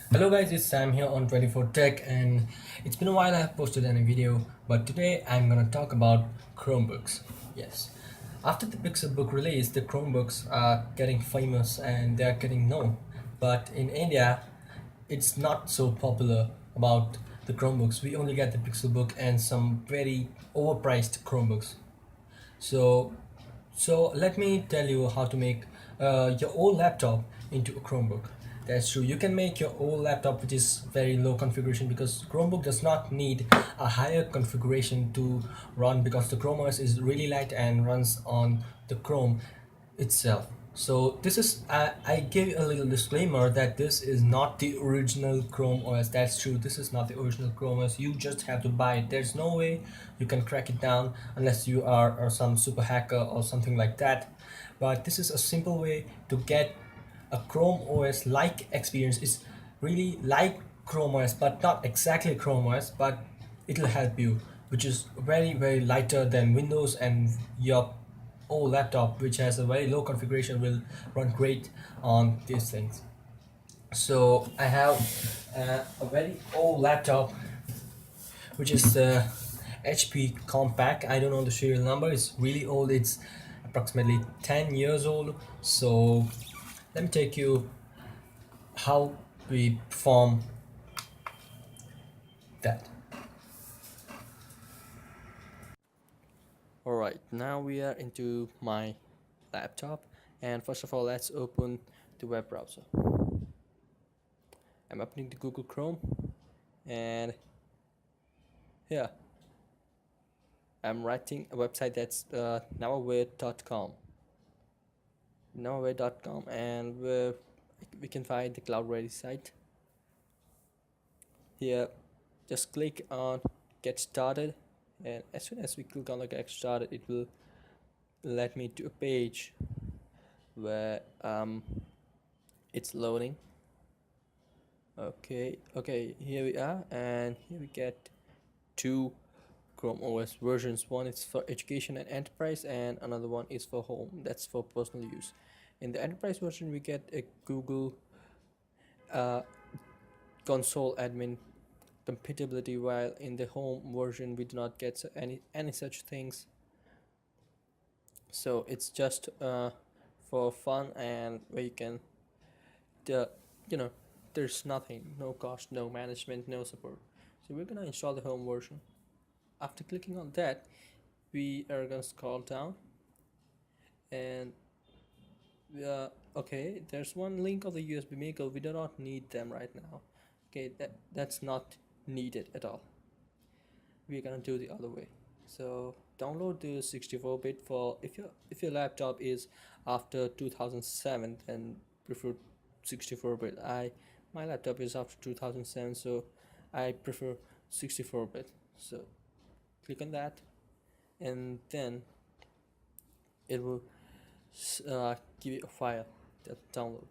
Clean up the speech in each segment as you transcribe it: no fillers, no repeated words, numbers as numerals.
Hello guys, it's Sam here on 24 Tech, and it's been a while I have posted any video, but today I'm gonna talk about Chromebooks. Yes. After the Pixel book release, the Chromebooks are getting famous and they are getting known. But in India, it's not so popular about the Chromebooks. We only get the Pixel book and some very overpriced Chromebooks. So so let me tell you how to make your old laptop into a Chromebook. That's true. You can make your old laptop which is very low configuration because Chromebook does not need a higher configuration to run because the Chrome OS is really light and runs on the Chrome itself. So this is I gave a little disclaimer that this is not the original Chrome OS. That's true. This is not the original Chrome OS. You just have to buy it. There's no way you can crack it down unless you are some super hacker or something like that. But this is a simple way to get a Chrome OS like experience. It's really like Chrome OS, but not exactly Chrome OS, but it'll help you, which is very lighter than Windows, and your old laptop which has a very low configuration will run great on these things. So I have a very old laptop which is the HP Compact. I don't know the serial number. It's really old. It's approximately 10 years old. So let me take you how we perform that. Alright, now we are into my laptop, and first of all let's open the web browser. I'm opening the Google Chrome, and here I'm writing a website that's nowaware.com, and where we can find the cloud ready site. Here just click on get started, and as soon as we click on the get started, it will let me to a page where it's loading. Okay, here we are, and here we get two Chrome OS versions. One is for education and enterprise, and another one is for home. That's for personal use. In the enterprise version, we get a Google uh, console admin compatibility, while in the home version we do not get any such things. So it's just for fun, and where you can the you know there's nothing, no cost, no management, no support. So we're gonna install the home version. After clicking on that, we are gonna scroll down, and okay, there's one link of the USB maker. We do not need them right now. Okay, that's not needed at all. We're gonna do the other way. So download the 64-bit. For if your laptop is after 2007, then prefer 64-bit. My laptop is after 2007, so I prefer 64-bit. So click on that, and then it will give you a file that download.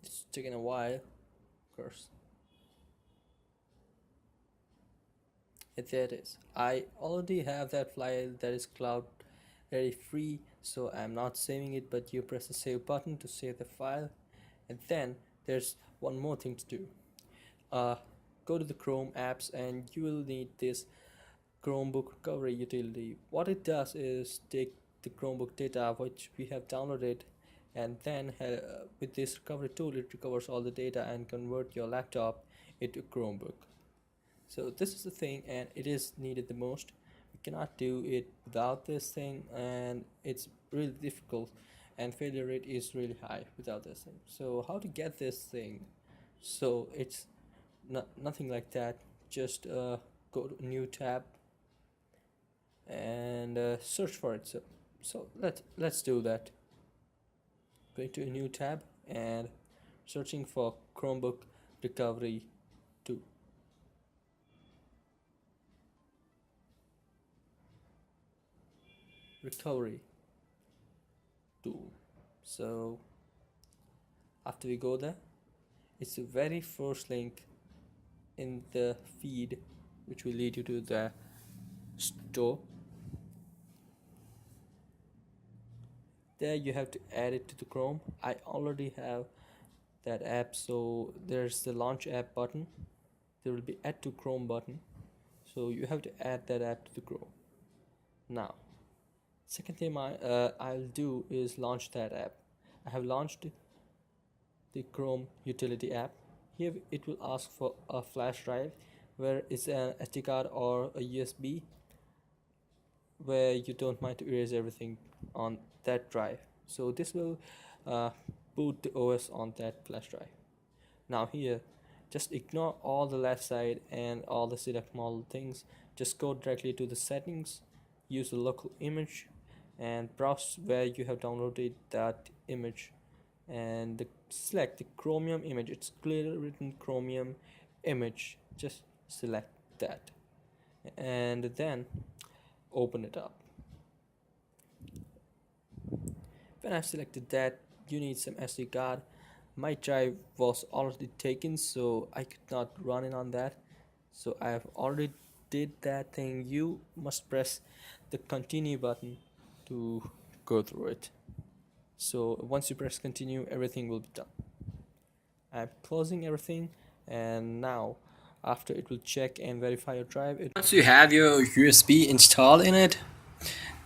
It's taking a while, of course. And there it is. I already have that file that is cloud ready free, so I'm not saving it, but you press the save button to save the file. And then there's one more thing to do. Go to the Chrome apps, and you will need this Chromebook recovery utility. What it does is take the Chromebook data which we have downloaded, and then with this recovery tool it recovers all the data and convert your laptop into Chromebook. So this is the thing, and it is needed the most. We cannot do it without this thing, and it's really difficult, and failure rate is really high without this thing. So how to get this thing? So it's nothing like that. Just go to a new tab and search for it. So let's do that. Going to a new tab and searching for Chromebook recovery 2. Recovery tool. So after we go there, it's the very first link in the feed which will lead you to the store. there you have to add it to the Chrome. I already have that app, so there's the launch app button. There will be add to Chrome button, so you have to add that app to the Chrome. Now second thing I'll do is launch that app. I have launched the Chrome utility app. Here it will ask for a flash drive where it's an SD card or a USB, where you don't mind to erase everything on that drive. So this will uh, boot the OS on that flash drive. Now here, just ignore all the left side and all the select model things. Just go directly to the settings, use the local image, and browse where you have downloaded that image, and select the Chromium image. It's clearly written Chromium image. Just select that and then open it up. When I've selected that, you need some SD card. My drive was already taken, so I could not run it on that. So I have already did that thing. You must press the continue button to go through it. So once you press continue, everything will be done. I'm closing everything, and now after it will check and verify your drive. Once you have your USB installed in it,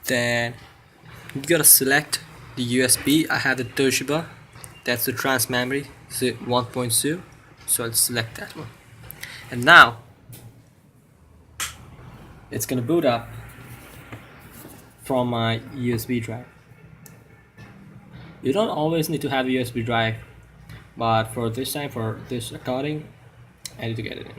then you gotta select the USB. I have the Toshiba, that's the trans memory, so 1.0, so I'll select that one. And now it's gonna boot up from my USB drive. You don't always need to have a USB drive, but for this time, for this recording, I need to get it in.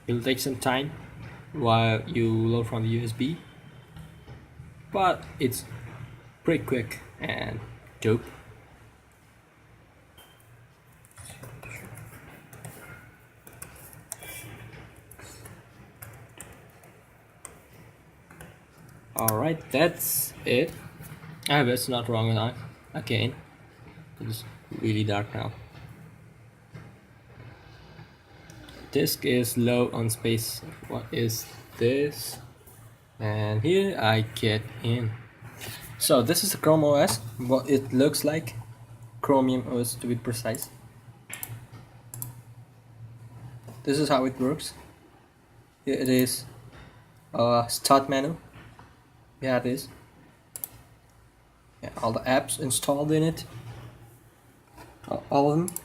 It'll take some time while you load from the USB, but it's pretty quick and dope. Alright, that's it. I hope it's not wrong enough. Again, it's really dark now. Disk is low on space. What is this? And here I get in. So this is the Chrome OS, what it looks like. Chromium OS to be precise. This is how it works. Here it is. Start menu. Yeah, it is. Yeah, all the apps installed in it. All of them.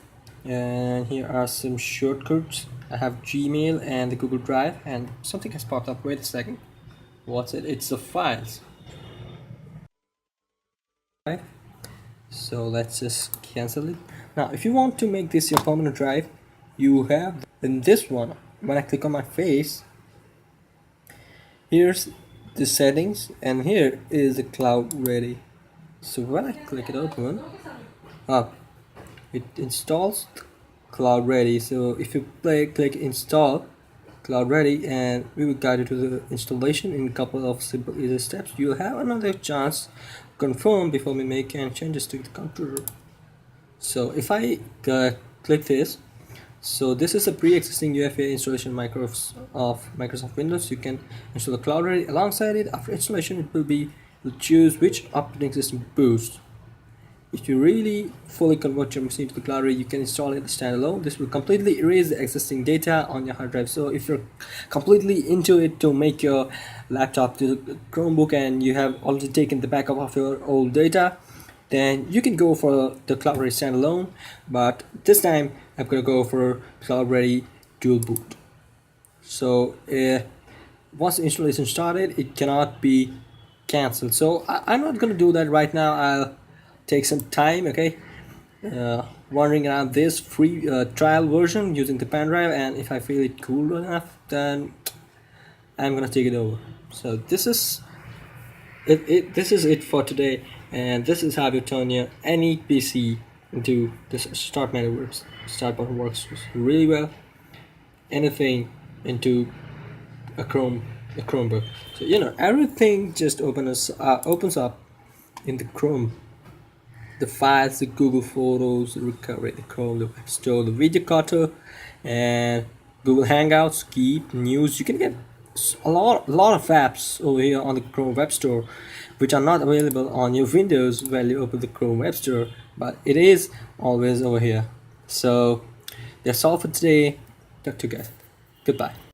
And here are some shortcuts. I have Gmail and the Google Drive, and something has popped up. Wait a second. What's it? It's the files. Right. So let's just cancel it. Now, if you want to make this your permanent drive, you have in this one. When I click on my face, here's the settings, and here is the cloud ready. So when I click it open, it installs cloud ready. So if you click install cloud ready, and we will guide you to the installation in a couple of simple easy steps. You'll have another chance to confirm before we make any changes to the computer. So if I click this, so this is a pre-existing UFA installation of Microsoft Windows. You can install the cloud ready. Alongside it, after installation, it will be you'll choose which operating system boost. If you really fully convert your machine to the cloud ready, you can install it standalone. This will completely erase the existing data on your hard drive. So if you're completely into it to make your laptop to the Chromebook and you have already taken the backup of your old data, then you can go for the cloud ready standalone. But this time I'm gonna go for cloud ready dual boot. So once the installation started, it cannot be cancelled. So I'm not gonna do that right now. I'll take some time, okay, wandering around this free trial version using the pen drive, and if I feel it cool enough, then I'm gonna take it over. So this is it for today, and this is how you turn your any PC into this start menu works. Start button works really well. Anything into a Chromebook. So everything just opens up in the Chrome the files, the Google Photos, the recovery, the Chrome, the Web Store, the Video Cutter, and Google Hangouts, Keep, News. You can get a lot of apps over here on the Chrome Web Store, which are not available on your Windows when you open the Chrome Web Store, but it is always over here. So that's all for today. Talk to you guys. Goodbye.